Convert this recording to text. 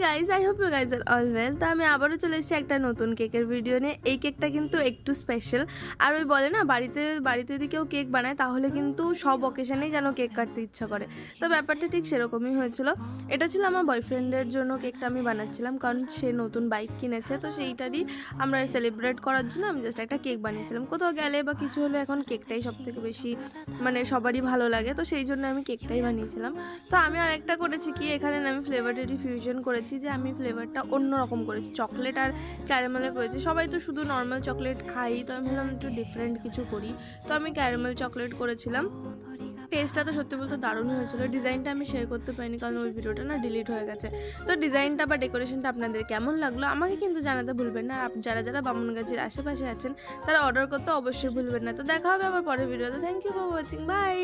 Guys, I hope you guys are all well. তো আমি আবারও চলে এসেছি একটা নতুন কেকের ভিডিও নিয়ে। এই কেকটা কিন্তু একটু স্পেশাল। আর ওই বলে না, বাড়িতে যদি কেউ কেক বানায় তাহলে কিন্তু সব অকেশনেই যেন কেক কাটতে ইচ্ছা করে। তো ব্যাপারটা ঠিক সেরকমই হয়েছিল। এটা ছিল আমার বয়ফ্রেন্ডের জন্য কেকটা আমি বানাচ্ছিলাম, কারণ সে নতুন বাইক কিনেছে। তো সেইটারই আমরা সেলিব্রেট করার জন্য আমি জাস্ট একটা কেক বানিয়েছিলাম। কোথাও গেলে বা কিছু হলে এখন কেকটাই সব থেকে বেশি মানে সবারই ভালো লাগে, তো সেই জন্য আমি কেকটাই বানিয়েছিলাম। তো আমি আরেকটা করেছি কি, এখানে আমি ফ্লেভারটা ফিউশন করেছি, যে আমি ফ্লেভারটা অন্যরকম করেছি, চকলেট আর ক্যারামেলের করেছি। সবাই তো শুধু নর্মাল চকলেট খাই, তো আমি ভাবলাম একটু ডিফারেন্ট কিছু করি। তো আমি ক্যারামেল চকলেট করেছিলাম। টেস্টটা তো সত্যি বলতে দারুণ হয়েছিল। ডিজাইনটা আমি শেয়ার করতে পারিনি, কারণ ওই ভিডিওটা না ডিলিট হয়ে গেছে। তো ডিজাইনটা বা ডেকোরেশনটা আপনাদের কেমন লাগলো আমাকে কিন্তু জানাতে ভুলবেন না। আর যারা যারা বামুনগাছির আশেপাশে আছেন তারা অর্ডার করতে অবশ্যই ভুলবেন না। তো দেখা হবে আবার পরের ভিডিওতে। Thank you for watching, by.